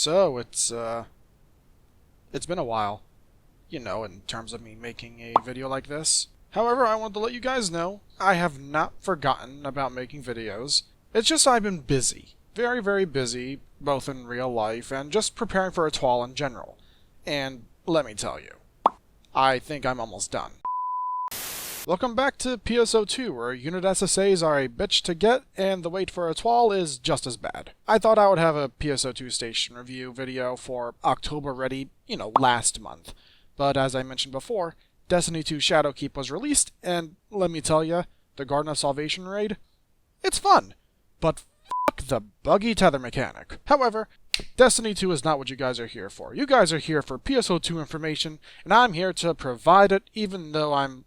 So, it's been a while, in terms of me making a video like this. However, I want to let you guys know, I have not forgotten about making videos. It's just I've been busy. Very, very busy, both in real life and just preparing for Etoile in general. And let me tell you, I think I'm almost done. Welcome back to PSO2, where unit SSAs are a bitch to get, and the wait for Etoile is just as bad. I thought I would have a PSO2 station review video for October ready, last month. But as I mentioned before, Destiny 2 Shadowkeep was released, and let me tell ya, the Garden of Salvation raid, it's fun, but fuck the buggy tether mechanic. However, Destiny 2 is not what you guys are here for. You guys are here for PSO2 information, and I'm here to provide it, even though I'm,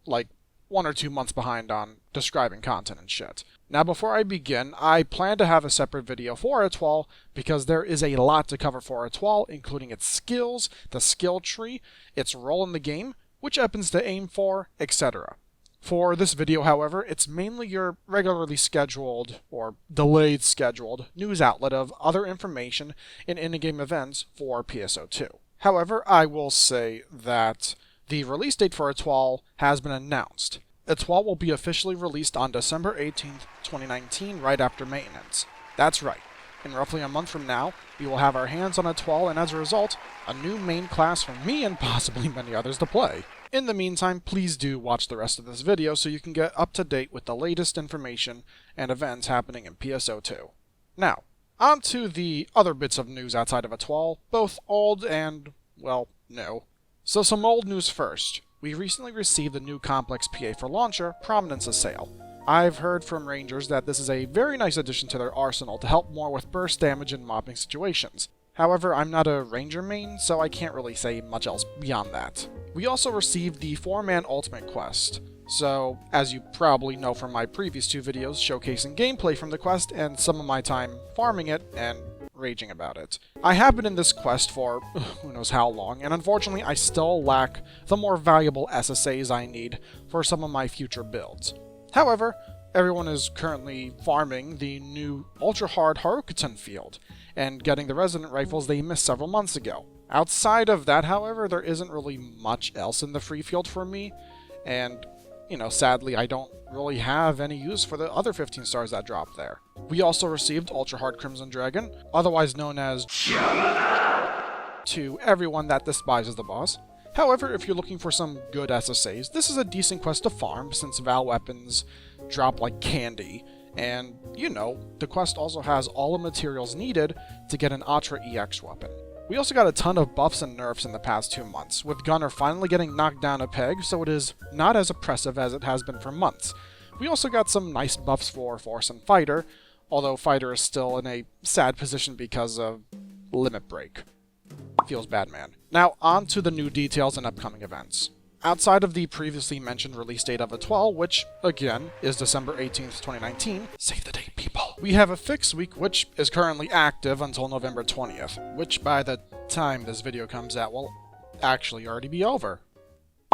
1 or 2 months behind on describing content and shit. Now, before I begin, I plan to have a separate video for Etoile, because there is a lot to cover for Etoile, including its skills, the skill tree, its role in the game, which weapons to aim for, etc. For this video, however, it's mainly your regularly scheduled, or delayed scheduled, news outlet of other information in in-game events for PSO2. However, I will say that the release date for Etoile has been announced. Etoile will be officially released on December 18th, 2019, right after maintenance. That's right. In roughly a month from now, we will have our hands on Etoile, and as a result, a new main class for me and possibly many others to play. In the meantime, please do watch the rest of this video so you can get up to date with the latest information and events happening in PSO2. Now, on to the other bits of news outside of Etoile, both old and, well, new. So some old news first. We recently received the new Complex PA for Launcher Prominence Assail. I've heard from Rangers that this is a very nice addition to their arsenal to help more with burst damage in mobbing situations. However, I'm not a Ranger main, so I can't really say much else beyond that. We also received the 4-man Ultimate Quest. So, as you probably know from my previous 2 videos showcasing gameplay from the quest and some of my time farming it and raging about it. I have been in this quest for who knows how long, and unfortunately I still lack the more valuable SSAs I need for some of my future builds. However, everyone is currently farming the new ultra-hard Harukutan field, and getting the Resonant Rifles they missed several months ago. Outside of that, however, there isn't really much else in the free field for me, and sadly, I don't really have any use for the other 15 stars that dropped there. We also received Ultra Hard Crimson Dragon, otherwise known as to everyone that despises the boss. However, if you're looking for some good SSAs, this is a decent quest to farm since Val weapons drop like candy, and, the quest also has all the materials needed to get an Atra EX weapon. We also got a ton of buffs and nerfs in the past 2 months, with Gunner finally getting knocked down a peg, so it is not as oppressive as it has been for months. We also got some nice buffs for Force and Fighter, although Fighter is still in a sad position because of Limit Break. Feels bad, man. Now, on to the new details and upcoming events. Outside of the previously mentioned release date of Etoile, which, again, is December 18th, 2019, save the date, people, we have a fixed week which is currently active until November 20th, which by the time this video comes out will actually already be over.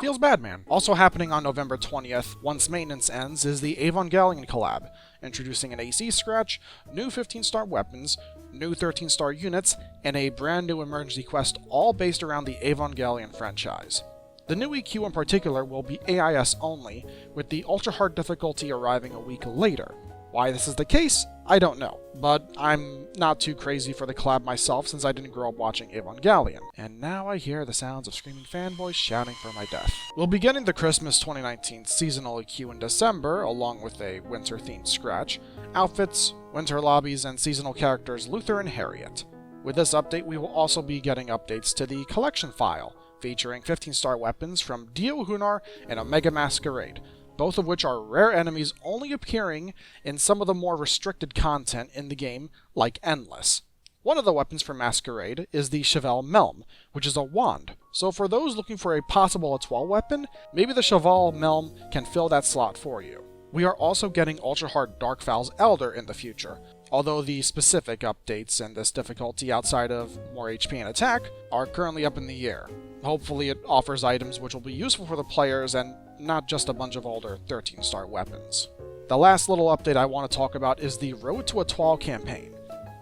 Feels bad, man. Also happening on November 20th, once maintenance ends, is the Evangelion Collab, introducing an AC scratch, new 15-star weapons, new 13-star units, and a brand new emergency quest all based around the Evangelion franchise. The new EQ in particular will be AIS only, with the ultra-hard difficulty arriving a week later. Why this is the case, I don't know, but I'm not too crazy for the collab myself since I didn't grow up watching Evangelion. And now I hear the sounds of screaming fanboys shouting for my death. We'll be getting the Christmas 2019 seasonal EQ in December, along with a winter-themed scratch, outfits, winter lobbies, and seasonal characters Luther and Harriet. With this update, we will also be getting updates to the collection file, featuring 15-star weapons from Dio Hunar and Omega Masquerade, both of which are rare enemies only appearing in some of the more restricted content in the game, like Endless. One of the weapons for Masquerade is the Cheval Melm, which is a wand, so for those looking for a possible Etoile weapon, maybe the Cheval Melm can fill that slot for you. We are also getting ultra-hard Darkfowl's Elder in the future, although the specific updates in this difficulty outside of more HP and attack are currently up in the air. Hopefully it offers items which will be useful for the players and not just a bunch of older 13-star weapons. The last little update I want to talk about is the Road to Etoile campaign.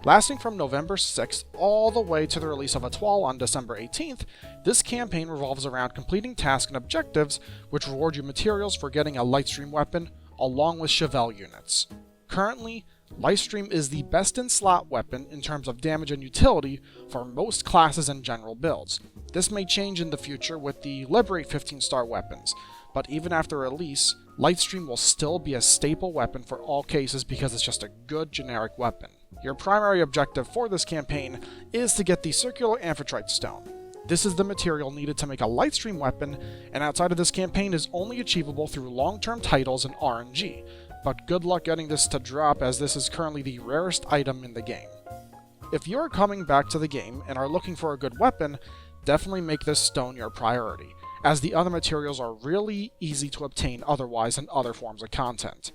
Lasting from November 6th all the way to the release of Etoile on December 18th, this campaign revolves around completing tasks and objectives, which reward you materials for getting a Lightstream weapon, along with Chevelle units. Currently, Lightstream is the best in slot weapon in terms of damage and utility for most classes and general builds. This may change in the future with the Liberate 15-star weapons, but even after release, Lightstream will still be a staple weapon for all cases because it's just a good generic weapon. Your primary objective for this campaign is to get the Circular Amphitrite Stone. This is the material needed to make a Lightstream weapon, and outside of this campaign is only achievable through long-term titles and RNG, but good luck getting this to drop as this is currently the rarest item in the game. If you are coming back to the game and are looking for a good weapon, definitely make this stone your priority, as the other materials are really easy to obtain otherwise in other forms of content.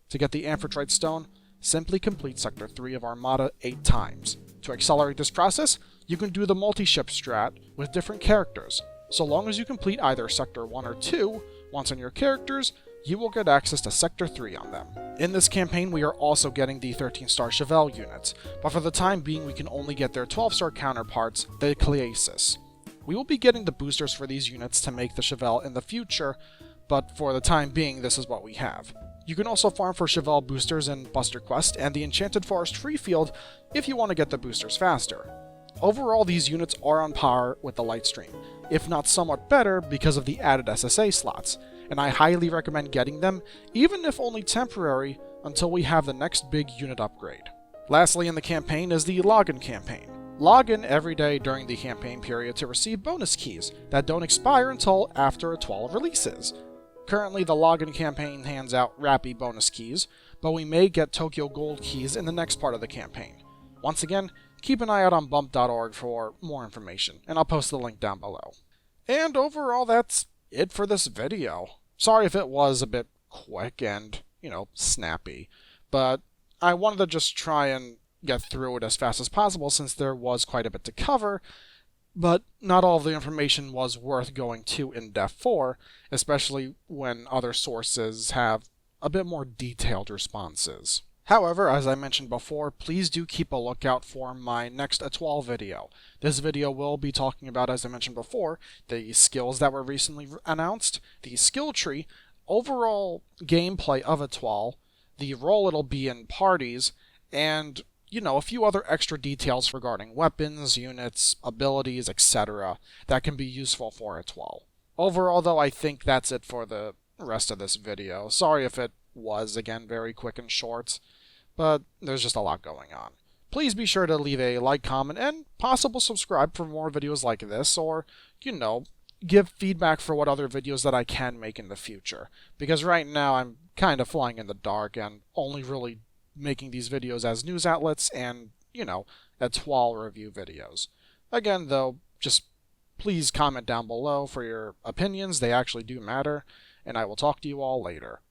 To get the Amphitrite Stone, simply complete Sector 3 of Armada 8 times. To accelerate this process, you can do the multi-ship strat with different characters. So long as you complete either Sector 1 or 2 once on your characters, you will get access to Sector 3 on them. In this campaign, we are also getting the 13-star Chevelle units, but for the time being we can only get their 12-star counterparts, the Cleasis. We will be getting the boosters for these units to make the Chevelle in the future, but for the time being this is what we have. You can also farm for Chevelle boosters in Buster Quest and the Enchanted Forest Free Field if you want to get the boosters faster. Overall, these units are on par with the Lightstream, if not somewhat better because of the added SSA slots, and I highly recommend getting them, even if only temporary, until we have the next big unit upgrade. Lastly in the campaign is the Login campaign. Log in every day during the campaign period to receive bonus keys that don't expire until after Etoile releases. Currently, the Login campaign hands out Rappy bonus keys, but we may get Tokyo Gold keys in the next part of the campaign. Once again, keep an eye out on bump.org for more information, and I'll post the link down below. And overall, that's it for this video. Sorry if it was a bit quick and, snappy, but I wanted to just try and get through it as fast as possible since there was quite a bit to cover, but not all of the information was worth going too in-depth for, especially when other sources have a bit more detailed responses. However, as I mentioned before, please do keep a lookout for my next Etoile video. This video will be talking about, as I mentioned before, the skills that were recently announced, the skill tree, overall gameplay of Etoile, the role it'll be in parties, and a few other extra details regarding weapons, units, abilities, etc. that can be useful for Etoile. Overall, though, I think that's it for the rest of this video. Sorry if it was, again, very quick and short, but there's just a lot going on. Please be sure to leave a like, comment, and possible subscribe for more videos like this, or, give feedback for what other videos that I can make in the future. Because right now I'm kind of flying in the dark and only really making these videos as news outlets and, Etoile review videos. Again, though, just please comment down below for your opinions. They actually do matter, and I will talk to you all later.